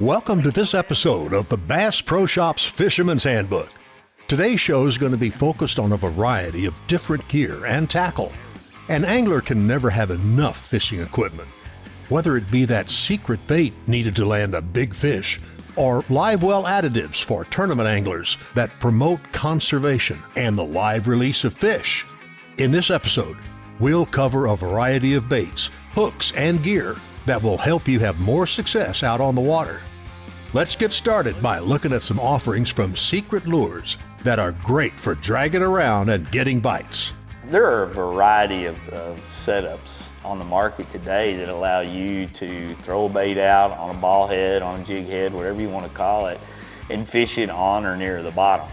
Welcome to this episode of the Bass Pro Shop's Fisherman's Handbook. Today's show is going to be focused on a variety of different gear and tackle. An angler can never have enough fishing equipment. Whether it be that secret bait needed to land a big fish, or live well additives for tournament anglers that promote conservation and the live release of fish. In this episode, we'll cover a variety of baits, hooks, and gear that will help you have more success out on the water. Let's get started by looking at some offerings from Secret Lures that are great for dragging around and getting bites. There are a variety of setups on the market today that allow you to throw a bait out on a ball head, on a jig head, whatever you want to call it, and fish it on or near the bottom.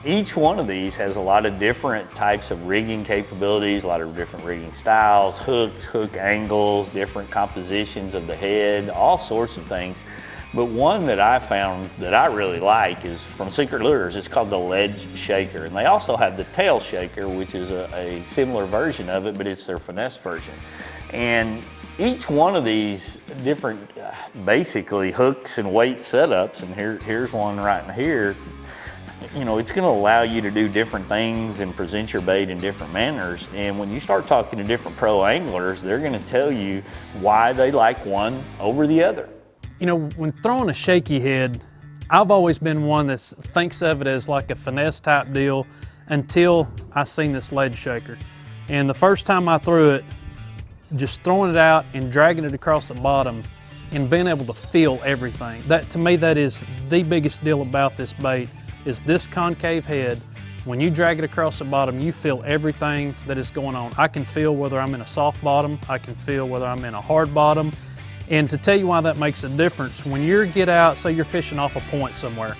Each one of these has a lot of different types of rigging capabilities, a lot of different rigging styles, hooks, hook angles, different compositions of the head, all sorts of things. But one that I found that I really like is from Secret Lures. It's called the Ledge Shaker. And they also have the Tail Shaker, which is a similar version of it, but it's their finesse version. And each one of these different, basically hooks and weight setups, and here's one right in here, you know, it's gonna allow you to do different things and present your bait in different manners. And when you start talking to different pro anglers, they're gonna tell you why they like one over the other. You know, when throwing a shaky head, I've always been one that thinks of it as like a finesse type deal until I seen this Ledge Shaker. And the first time I threw it, just throwing it out and dragging it across the bottom and being able to feel everything. That, to me, that is the biggest deal about this bait, is this concave head. When you drag it across the bottom, you feel everything that is going on. I can feel whether I'm in a soft bottom, I can feel whether I'm in a hard bottom. And to tell you why that makes a difference, when you get out, say you're fishing off a point somewhere,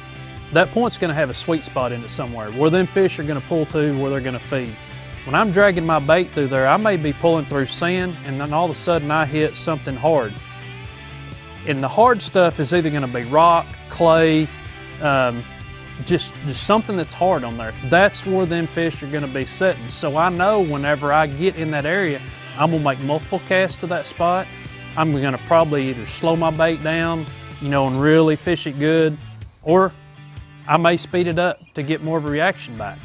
that point's gonna have a sweet spot in it somewhere, where them fish are gonna pull to, where they're gonna feed. When I'm dragging my bait through there, I may be pulling through sand, and then all of a sudden I hit something hard. And the hard stuff is either gonna be rock, clay, just something that's hard on there. That's where them fish are gonna be sitting. So I know whenever I get in that area, I'm gonna make multiple casts to that spot. I'm gonna probably either slow my bait down, you know, and really fish it good, or I may speed it up to get more of a reaction back.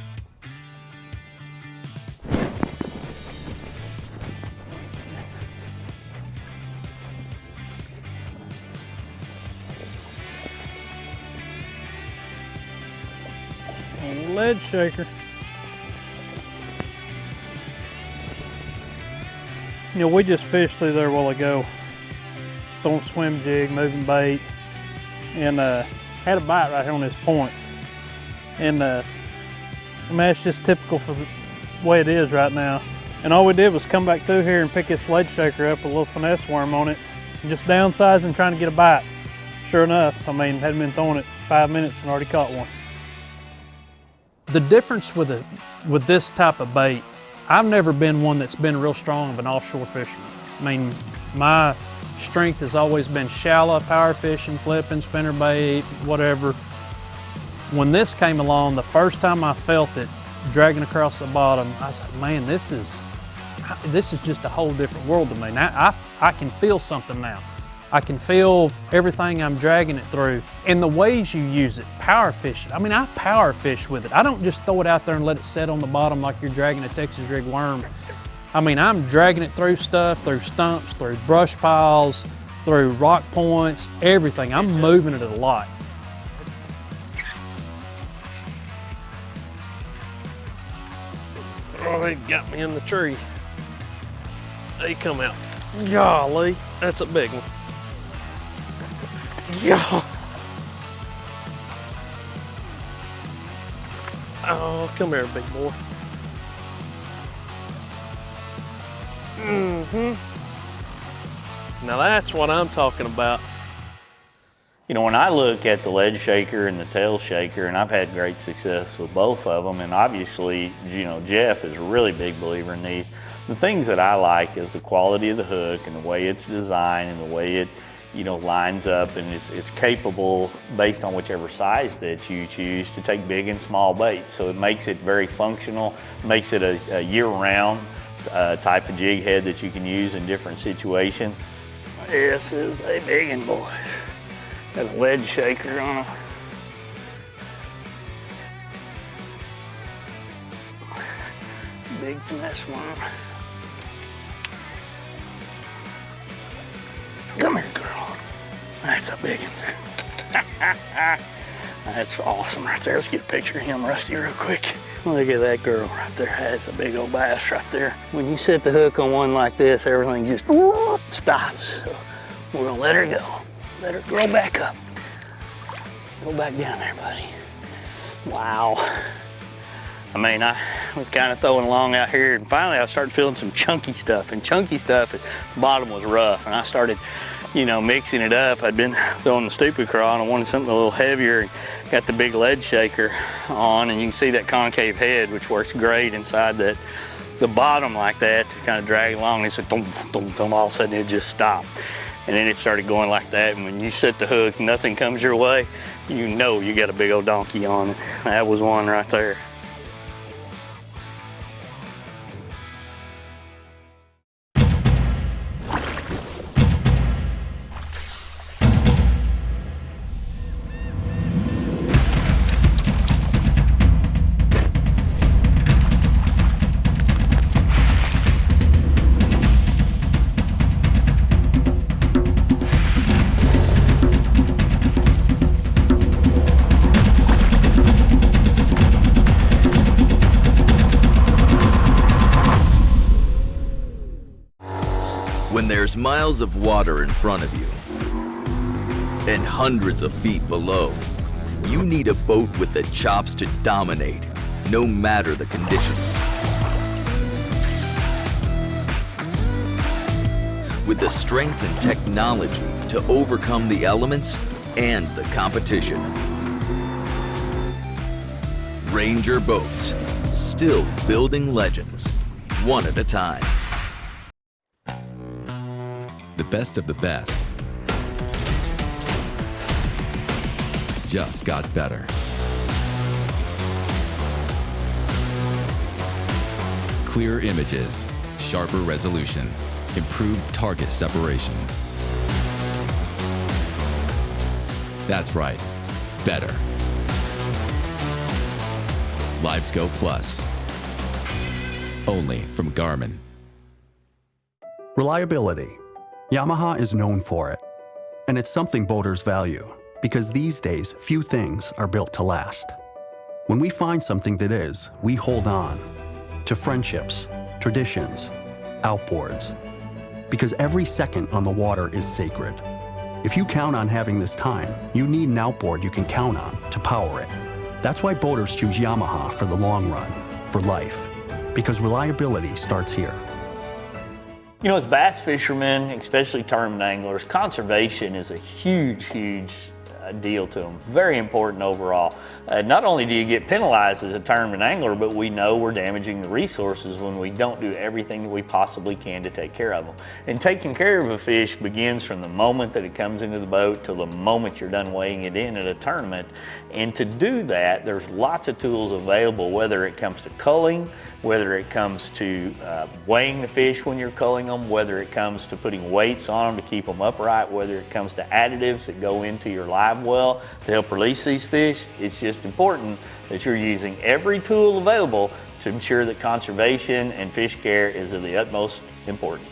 Ledge shaker. You know, we just fished through there a while ago, throwing swim jig, moving bait, and had a bite right here on this point. And I mean, that's just typical for the way it is right now. And all we did was come back through here and pick this Ledge Shaker up with a little finesse worm on it, and just downsizing, trying to get a bite. Sure enough, I mean, hadn't been throwing it 5 minutes and already caught one. The difference with this type of bait, I've never been one that's been real strong of an offshore fisherman. I mean, my strength has always been shallow, power fishing, flipping, spinner bait, whatever. When this came along, the first time I felt it dragging across the bottom, I was like, man, this is just a whole different world to me. Now I can feel something now. I can feel everything I'm dragging it through. And the ways you use it, power fishing. I mean, I power fish with it. I don't just throw it out there and let it set on the bottom like you're dragging a Texas rig worm. I mean, I'm dragging it through stuff, through stumps, through brush piles, through rock points, everything. I'm moving it a lot. Oh, they got me in the tree. They come out. Golly, that's a big one. Yeah. Oh, come here, big boy. Now that's what I'm talking about. You know, when I look at the Ledge Shaker and the Tail Shaker, and I've had great success with both of them, and obviously, you know, Jeff is a really big believer in these. The things that I like is the quality of the hook and the way it's designed and the way it, you know, lines up, and it's capable based on whichever size that you choose to take big and small baits. So it makes it very functional, makes it a year-round type of jig head that you can use in different situations. This is a big one, boy. Got a lead shaker on a big finesse one. Come here, girl. That's a big one. That's awesome right there. Let's get a picture of him, Rusty, real quick. Look at that girl right there. That's a big old bass right there. When you set the hook on one like this, everything just stops. So we're gonna let her go. Let her grow back up. Go back down there, buddy. Wow. I mean, I was kind of throwing along out here, and finally I started feeling some chunky stuff. And chunky stuff at the bottom was rough, and I started, you know, mixing it up. I'd been throwing the stupid craw, and I wanted something a little heavier. And got the big lead shaker on, and you can see that concave head, which works great inside that the bottom like that to kind of drag along. It's like dum, dum, dum, all of a sudden it just stopped. And then it started going like that, and when you set the hook, nothing comes your way, you know you got a big old donkey on it. That was one right there. When there's miles of water in front of you and hundreds of feet below, you need a boat with the chops to dominate, no matter the conditions. With the strength and technology to overcome the elements and the competition. Ranger Boats, still building legends, one at a time. The best of the best just got better. Clearer images, sharper resolution, improved target separation. That's right, better. LiveScope Plus, only from Garmin. Reliability. Yamaha is known for it, and it's something boaters value, because these days, few things are built to last. When we find something that is, we hold on to friendships, traditions, outboards, because every second on the water is sacred. If you count on having this time, you need an outboard you can count on to power it. That's why boaters choose Yamaha for the long run, for life, because reliability starts here. You know, as bass fishermen, especially tournament anglers, conservation is a huge deal to them. Very important overall. Not only do you get penalized as a tournament angler, but we know we're damaging the resources when we don't do everything that we possibly can to take care of them. And taking care of a fish begins from the moment that it comes into the boat till the moment you're done weighing it in at a tournament. And to do that, there's lots of tools available, whether it comes to culling, whether it comes to weighing the fish when you're culling them, whether it comes to putting weights on them to keep them upright, whether it comes to additives that go into your live well to help release these fish. It's just important that you're using every tool available to ensure that conservation and fish care is of the utmost importance.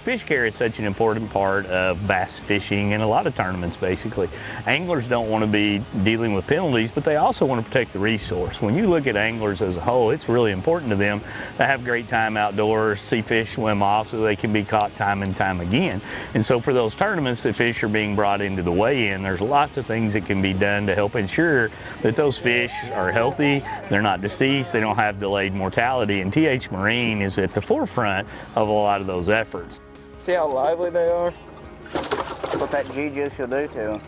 Fish care is such an important part of bass fishing and a lot of tournaments basically. Anglers don't want to be dealing with penalties, but they also want to protect the resource. When you look at anglers as a whole, it's really important to them to have great time outdoors, see fish swim off so they can be caught time and time again. And so for those tournaments, the fish are being brought into the weigh-in. There's lots of things that can be done to help ensure that those fish are healthy, they're not deceased, they don't have delayed mortality, and TH Marine is at the forefront of a lot of those efforts. See how lively they are? What that G-juice will do to them.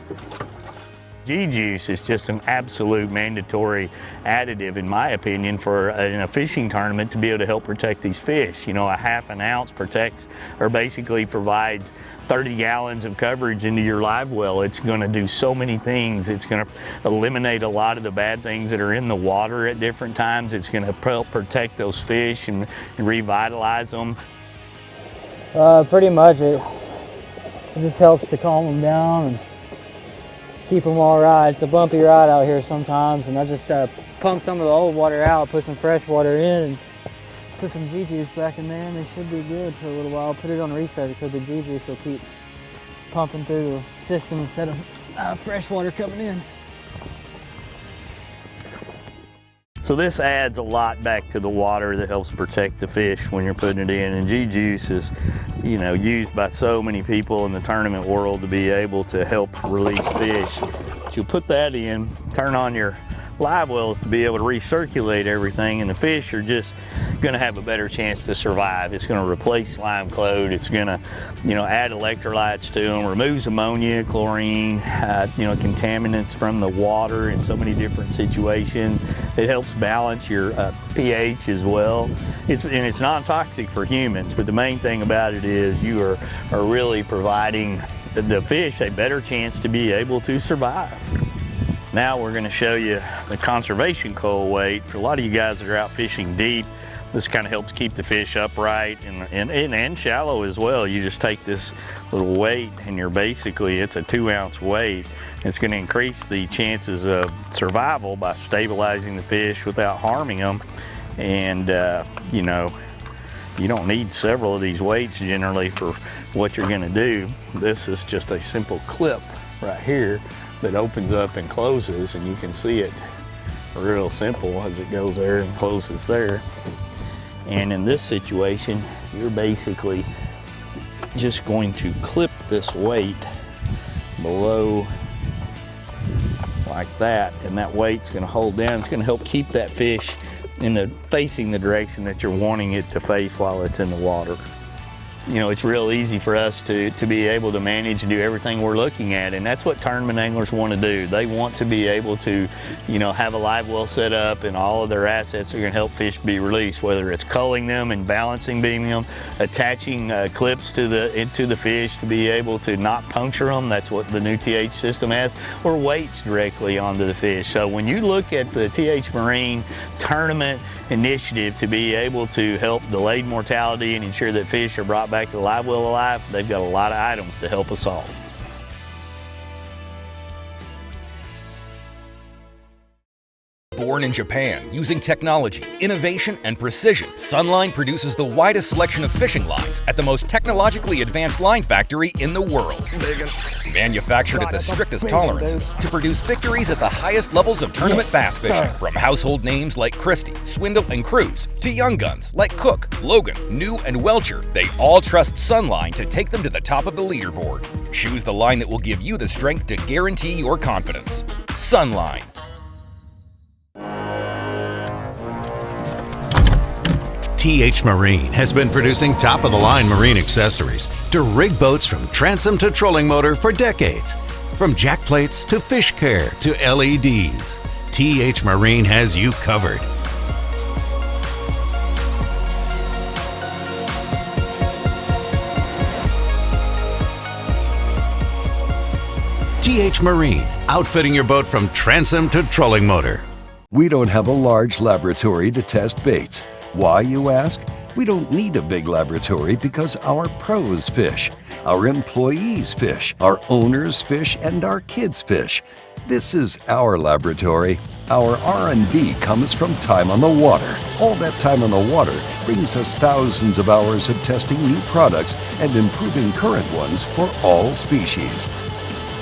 G-juice is just an absolute mandatory additive, in my opinion, for in a fishing tournament to be able to help protect these fish. You know, a half an ounce protects, or basically provides 30 gallons of coverage into your live well. It's going to do so many things. It's going to eliminate a lot of the bad things that are in the water at different times. It's going to help protect those fish and revitalize them. Pretty much it just helps to calm them down and keep them all right. It's a bumpy ride out here sometimes, and I just pump some of the old water out, put some fresh water in, and put some G-juice back in there, and they should be good for a little while. Put it on reset so the G-juice will keep pumping through the system instead of fresh water coming in. So this adds a lot back to the water that helps protect the fish when you're putting it in. And G-juice is, you know, used by so many people in the tournament world to be able to help release fish. But you'll put that in, turn on your live wells to be able to recirculate everything, and the fish are just going to have a better chance to survive. It's going to replace slime clothes. It's going to, you know, add electrolytes to them, removes ammonia, chlorine, you know, contaminants from the water in so many different situations. It helps balance your pH as well. And it's non-toxic for humans, but the main thing about it is you are really providing the fish a better chance to be able to survive. Now we're going to show you the conservation coil weight. For a lot of you guys that are out fishing deep, this kind of helps keep the fish upright and shallow as well. You just take this little weight and it's a 2-ounce weight. It's going to increase the chances of survival by stabilizing the fish without harming them. And you know, you don't need several of these weights generally for what you're going to do. This is just a simple clip right here that opens up and closes, and you can see it real simple as it goes there and closes there. And in this situation, you're basically just going to clip this weight below like that, and that weight's going to hold down. It's going to help keep that fish facing the direction that you're wanting it to face while it's in the water. You know, it's real easy for us to be able to manage and do everything we're looking at, and that's what tournament anglers want to do. They want to be able to, you know, have a live well set up and all of their assets are going to help fish be released, whether it's culling them and balancing beaming them, attaching clips to the fish to be able to not puncture them. That's what the new TH system has, or weights directly onto the fish. So when you look at the TH Marine tournament initiative to be able to help delayed mortality and ensure that fish are brought back to the live well alive, they've got a lot of items to help us all. Born in Japan, using technology, innovation, and precision, Sunline produces the widest selection of fishing lines at the most technologically advanced line factory in the world. Manufactured at the strictest tolerances to produce victories at the highest levels of tournament bass fishing. From household names like Christie, Swindle, and Cruz, to young guns like Cook, Logan, New, and Welcher, they all trust Sunline to take them to the top of the leaderboard. Choose the line that will give you the strength to guarantee your confidence. Sunline. TH Marine has been producing top-of-the-line marine accessories to rig boats from transom to trolling motor for decades. From jack plates to fish care to LEDs, TH Marine has you covered. TH Marine, outfitting your boat from transom to trolling motor. We don't have a large laboratory to test baits. Why, you ask? We don't need a big laboratory because our pros fish, our employees fish, our owners fish, and our kids fish. This is our laboratory. Our R&D comes from time on the water. All that time on the water brings us thousands of hours of testing new products and improving current ones for all species.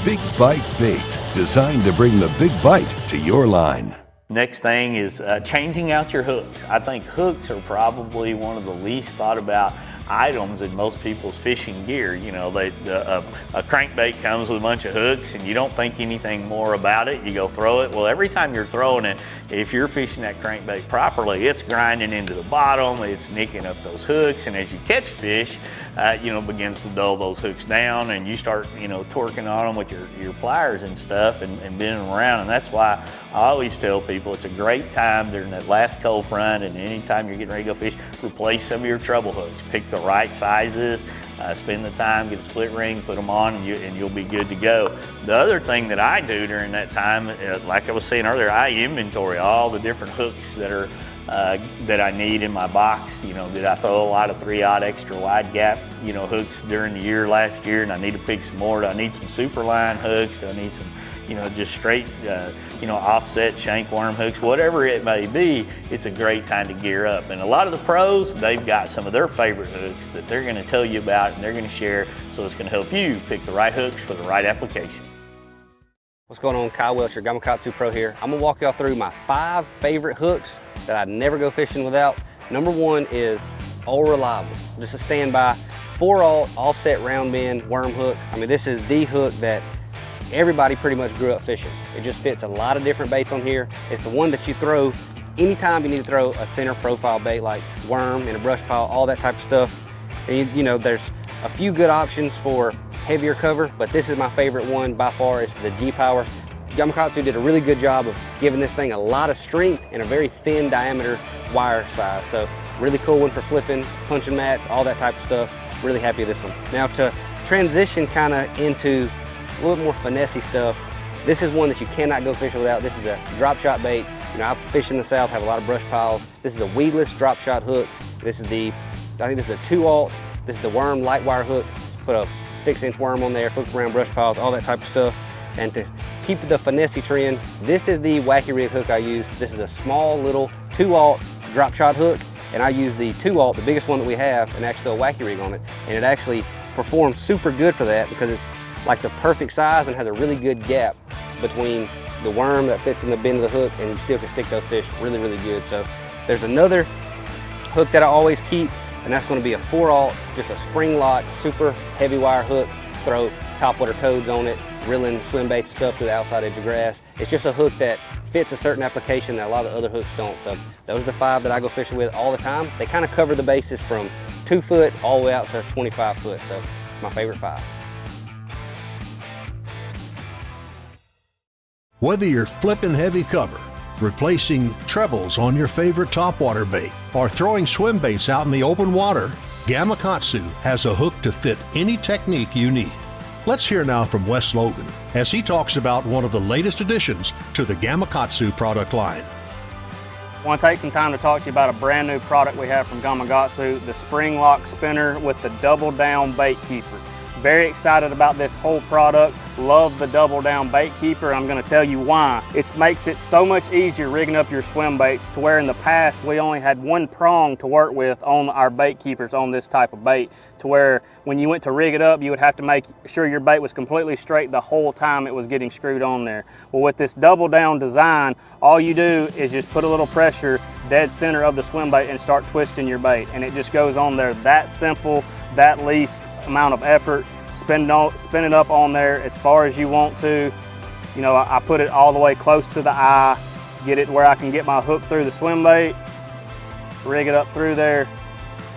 Big Bite Baits, designed to bring the big bite to your line. Next thing is changing out your hooks. I think hooks are probably one of the least thought about items in most people's fishing gear. You know, a crankbait comes with a bunch of hooks and you don't think anything more about it. You go throw it. Well, every time you're throwing it, if you're fishing that crankbait properly, it's grinding into the bottom, it's nicking up those hooks, and as you catch fish, you know, begins to dull those hooks down, and you start, you know, torquing on them with your pliers and stuff and bending them around. And that's why I always tell people it's a great time during that last cold front, and anytime you're getting ready to go fish, replace some of your treble hooks. Pick the right sizes, spend the time, get a split ring, put them on, and you'll be good to go. The other thing that I do during that time, like I was saying earlier, I inventory all the different hooks that are that I need in my box. You know, did I throw a lot of 3/0 extra wide gap, you know, hooks during the year last year, and I need to pick some more? Do I need some super line hooks? Do I need some just straight, offset shank worm hooks, whatever it may be, it's a great time to gear up. And a lot of the pros, they've got some of their favorite hooks that they're going to tell you about and they're going to share, so it's going to help you pick the right hooks for the right application. What's going on? Kyle Welcher, Gamakatsu Pro here. I'm gonna walk y'all through my 5 favorite hooks that I'd never go fishing without. Number 1 is all reliable, just a standby 4/0 offset round bend worm hook. I mean, this is the hook that everybody pretty much grew up fishing. It just fits a lot of different baits on here. It's the one that you throw anytime you need to throw a thinner profile bait like worm in a brush pile, all that type of stuff. And there's a few good options for heavier cover, but this is my favorite one by far. It's the G-Power. Gamakatsu did a really good job of giving this thing a lot of strength and a very thin diameter wire size. So really cool one for flipping, punching mats, all that type of stuff. Really happy with this one. Now to transition kind of into a little more finessey stuff, this is one that you cannot go fishing without. This is a drop shot bait. I fish in the South, have a lot of brush piles. This is a weedless drop shot hook. This is I think this is a 2/0. This is the worm light wire hook. Put a 6-inch worm on there, flip around brush piles, all that type of stuff. And to keep the finessey trend, this is the wacky rig hook I use. This is a small little 2/0 drop shot hook, and I use the 2/0, the biggest one that we have, and actually a wacky rig on it. And it actually performs super good for that because it's like the perfect size and has a really good gap between the worm that fits in the bend of the hook, and you still can stick those fish really, really good. So there's another hook that I always keep, and that's going to be a 4/0, just a spring lock, super heavy wire hook. Throw topwater toads on it, reeling swim baits and stuff to the outside edge of grass. It's just a hook that fits a certain application that a lot of other hooks don't. So those are the 5 that I go fishing with all the time. They kind of cover the bases from 2 foot all the way out to 25 foot. So it's my favorite 5. Whether you're flipping heavy cover, replacing trebles on your favorite topwater bait, or throwing swim baits out in the open water, Gamakatsu has a hook to fit any technique you need. Let's hear now from Wes Logan as he talks about one of the latest additions to the Gamakatsu product line. I want to take some time to talk to you about a brand new product we have from Gamakatsu, the spring lock spinner with the double down bait keeper. Very excited about this whole product. Love the double down bait keeper. I'm going to tell you why. It makes it so much easier rigging up your swim baits, to where in the past we only had one prong to work with on our bait keepers on this type of bait, to where when you went to rig it up, you would have to make sure your bait was completely straight the whole time it was getting screwed on there. Well, with this double down design, all you do is just put a little pressure dead center of the swim bait and start twisting your bait, and it just goes on there. That simple, that least amount of effort. Spin it up on there as far as you want to. I put it all the way close to the eye, get it where I can get my hook through the swim bait, rig it up through there,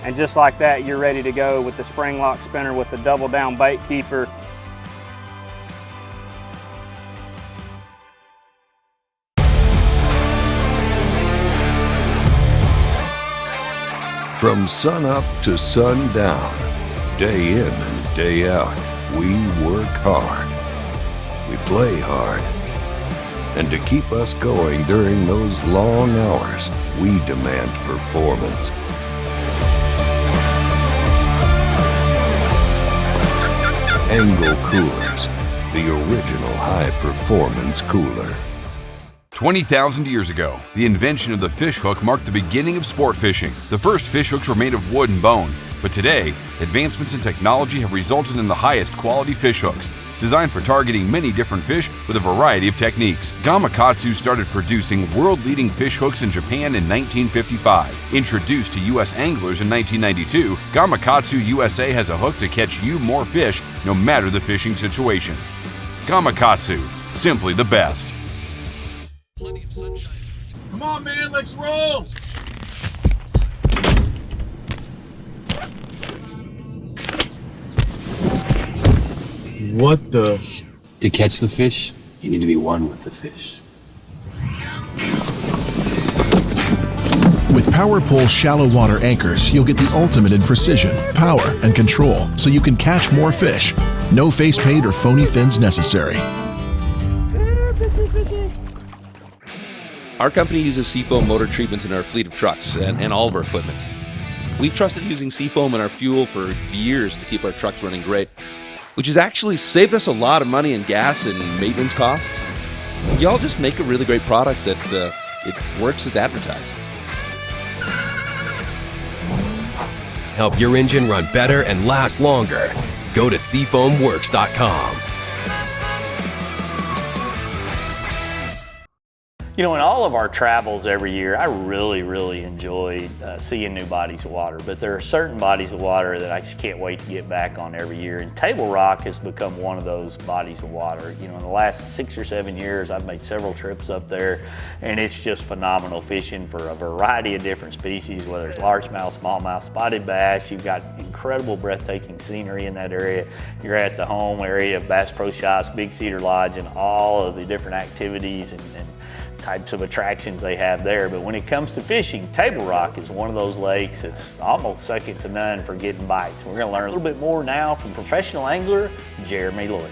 and just like that, you're ready to go with the spring lock spinner with the double down bait keeper. From sun up to sundown, day in and day out, we work hard. We play hard. And to keep us going during those long hours, we demand performance. Angle Coolers, the original high-performance cooler. 20,000 years ago, the invention of the fish hook marked the beginning of sport fishing. The first fish hooks were made of wood and bone, but today, advancements in technology have resulted in the highest quality fish hooks, designed for targeting many different fish with a variety of techniques. Gamakatsu started producing world-leading fish hooks in Japan in 1955. Introduced to U.S. anglers in 1992, Gamakatsu USA has a hook to catch you more fish no matter the fishing situation. Gamakatsu, simply the best. Plenty of sunshine. Come on, man, let's roll! What the? To catch the fish, you need to be one with the fish. With PowerPole shallow water anchors, you'll get the ultimate in precision, power, and control, so you can catch more fish. No face paint or phony fins necessary. Our company uses Seafoam motor treatment in our fleet of trucks and all of our equipment. We've trusted using Seafoam in our fuel for years to keep our trucks running great. which has actually saved us a lot of money in gas and maintenance costs. Y'all just make a really great product that it works as advertised. Help your engine run better and last longer. Go to seafoamworks.com. You know, in all of our travels every year, I really enjoy seeing new bodies of water, but there are certain bodies of water that I just can't wait to get back on every year, and Table Rock has become one of those bodies of water. You know, in the last 6 or 7 years, I've made several trips up there, and it's just phenomenal fishing for a variety of different species, whether it's largemouth, smallmouth, spotted bass. You've got incredible, breathtaking scenery in that area. You're at the home area of Bass Pro Shops, Big Cedar Lodge, and all of the different activities and types of attractions they have there. But when it comes to fishing, Table Rock is one of those lakes that's almost second to none for getting bites. We're going to learn a little bit more now from professional angler Jeremy Lloyd.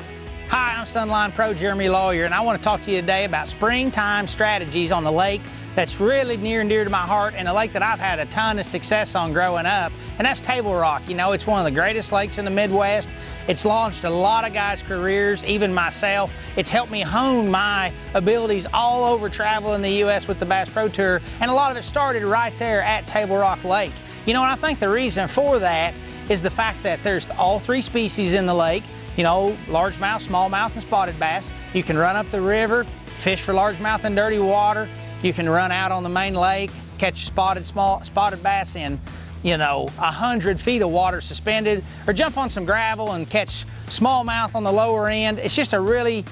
Hi, I'm Sunline Pro Jeremy Lawyer, and I want to talk to you today about springtime strategies on the lake that's really near and dear to my heart, and a lake that I've had a ton of success on growing up, and that's Table Rock. You know, it's one of the greatest lakes in the Midwest. It's launched a lot of guys' careers, even myself. It's helped me hone my abilities all over travel in the U.S. with the Bass Pro Tour, and a lot of it started right there at Table Rock Lake. You know, and I think the reason for that is the fact that there's all three species in the lake. You know, largemouth, smallmouth, and spotted bass. You can run up the river, fish for largemouth in dirty water. You can run out on the main lake, catch spotted bass in, you know, 100 feet of water suspended, or jump on some gravel and catch smallmouth on the lower end. It's just a really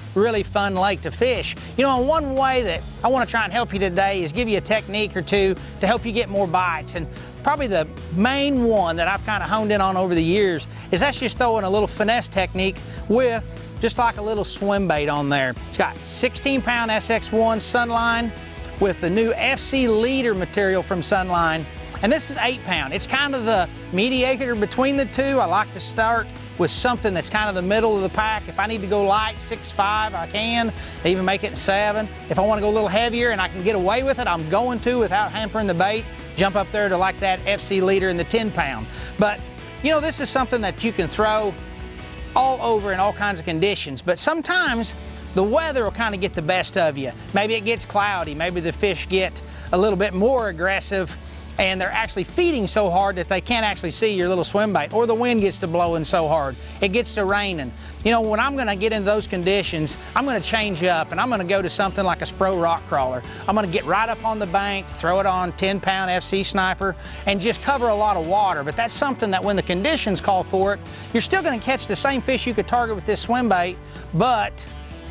fun lake to fish. You know, and one way that I want to try and help you today is give you a technique or two to help you get more bites. And probably the main one that I've kind of honed in on over the years is that's just throwing a little finesse technique with just like a little swim bait on there. It's got 16-pound SX1 Sunline with the new FC leader material from Sunline. And this is 8-pound. It's kind of the mediator between the two. I like to start with something that's kind of the middle of the pack. If I need to go light, 6.5, I can. I even make it 7. If I want to go a little heavier and I can get away with it, I'm going to without hampering the bait. Jump up there to like that FC leader in the 10-pound. But, you know, this is something that you can throw all over in all kinds of conditions. But sometimes the weather will kind of get the best of you. Maybe it gets cloudy. Maybe the fish get a little bit more aggressive and they're actually feeding so hard that they can't actually see your little swim bait, or the wind gets to blowing so hard, it gets to raining. You know, when I'm gonna get into those conditions, I'm gonna change up and I'm gonna go to something like a Spro rock crawler. I'm gonna get right up on the bank, throw it on 10-pound FC Sniper, and just cover a lot of water. But that's something that when the conditions call for it, you're still gonna catch the same fish you could target with this swim bait, but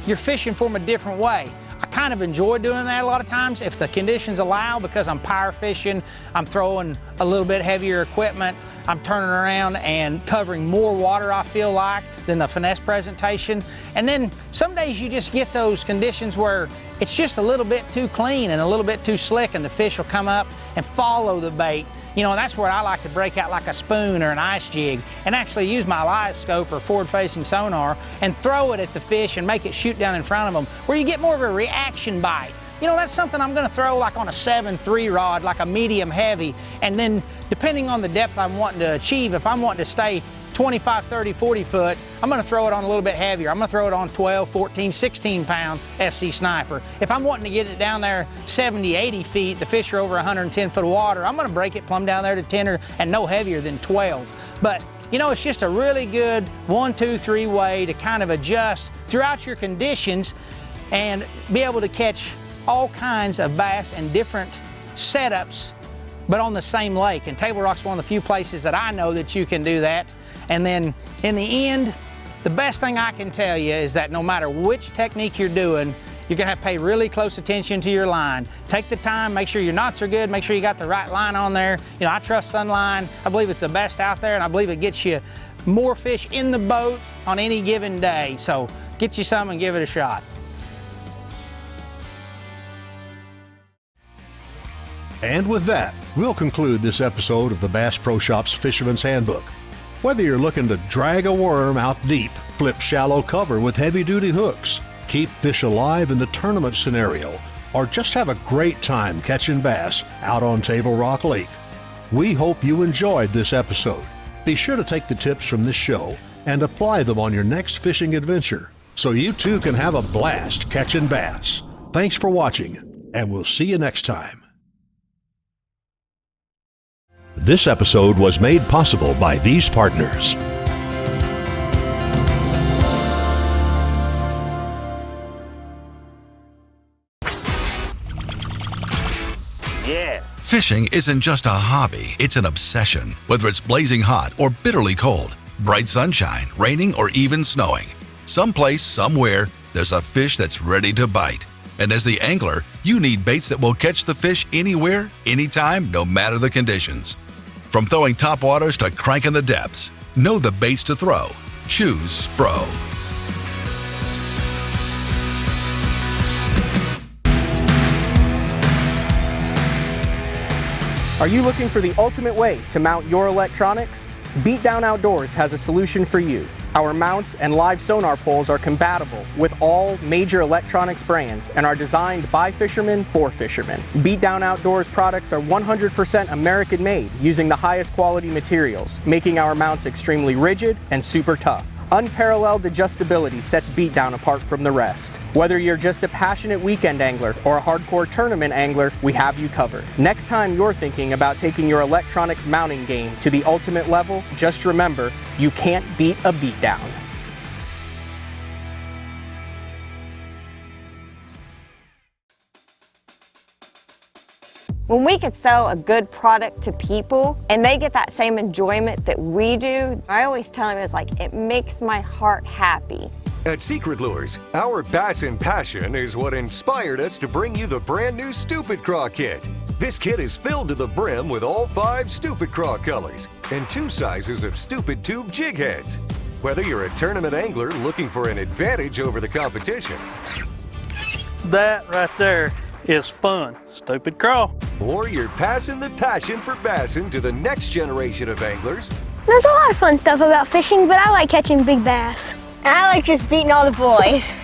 you're fishing from a different way. I kind of enjoy doing that a lot of times if the conditions allow, because I'm power fishing, I'm throwing a little bit heavier equipment, I'm turning around and covering more water, I feel like, than the finesse presentation. And then some days you just get those conditions where it's just a little bit too clean and a little bit too slick, and the fish will come up and follow the bait. You know, and that's where I like to break out like a spoon or an ice jig and actually use my live scope or forward-facing sonar and throw it at the fish and make it shoot down in front of them, where you get more of a reaction bite. You know, that's something I'm gonna throw like on a 7.3 rod, like a medium heavy, and then depending on the depth I'm wanting to achieve, if I'm wanting to stay 25, 30, 40 foot, I'm gonna throw it on a little bit heavier. I'm gonna throw it on 12, 14, 16-pound FC Sniper. If I'm wanting to get it down there 70, 80 feet, the fish are over 110 foot of water, I'm gonna break it plumb down there to 10 and no heavier than 12. But you know, it's just a really good 1, 2, 3 way to kind of adjust throughout your conditions and be able to catch all kinds of bass and different setups, but on the same lake. And Table Rock's one of the few places that I know that you can do that. And then in the end, the best thing I can tell you is that no matter which technique you're doing, you're gonna have to pay really close attention to your line. Take the time, make sure your knots are good, make sure you got the right line on there. You know, I trust Sunline. I believe it's the best out there, and I believe it gets you more fish in the boat on any given day. So get you some and give it a shot. And with that, we'll conclude this episode of the Bass Pro Shops Fisherman's Handbook. Whether you're looking to drag a worm out deep, flip shallow cover with heavy-duty hooks, keep fish alive in the tournament scenario, or just have a great time catching bass out on Table Rock Lake, we hope you enjoyed this episode. Be sure to take the tips from this show and apply them on your next fishing adventure so you too can have a blast catching bass. Thanks for watching, and we'll see you next time. This episode was made possible by these partners. Yes. Fishing isn't just a hobby, it's an obsession. Whether it's blazing hot or bitterly cold, bright sunshine, raining, or even snowing, someplace, somewhere, there's a fish that's ready to bite. And as the angler, you need baits that will catch the fish anywhere, anytime, no matter the conditions. From throwing topwaters to cranking the depths, know the baits to throw. Choose Spro. Are you looking for the ultimate way to mount your electronics? Beatdown Outdoors has a solution for you. Our mounts and live sonar poles are compatible with all major electronics brands and are designed by fishermen for fishermen. Beatdown Outdoors products are 100% American made using the highest quality materials, making our mounts extremely rigid and super tough. Unparalleled adjustability sets Beatdown apart from the rest. Whether you're just a passionate weekend angler or a hardcore tournament angler, we have you covered. Next time you're thinking about taking your electronics mounting game to the ultimate level, just remember, you can't beat a Beatdown. When we could sell a good product to people and they get that same enjoyment that we do, I always tell them it's like, it makes my heart happy. At Secret Lures, our Bassin passion is what inspired us to bring you the brand new Stupid Craw Kit. This kit is filled to the brim with all 5 Stupid Craw colors and 2 sizes of Stupid Tube jig heads. Whether you're a tournament angler looking for an advantage over the competition, That right there is fun. Stupid Craw. or you're passing the passion for bassin to the next generation of anglers, There's a lot of fun stuff about fishing, but I like catching big bass. I like just beating all the boys.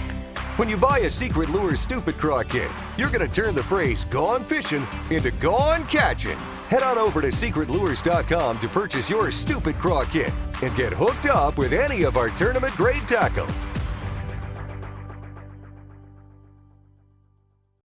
when you buy a Secret Lures Stupid Craw Kit, you're going to turn the phrase "gone fishing" into "gone catching." Head on over to secretlures.com to purchase your Stupid Craw Kit and get hooked up with any of our tournament-grade tackle.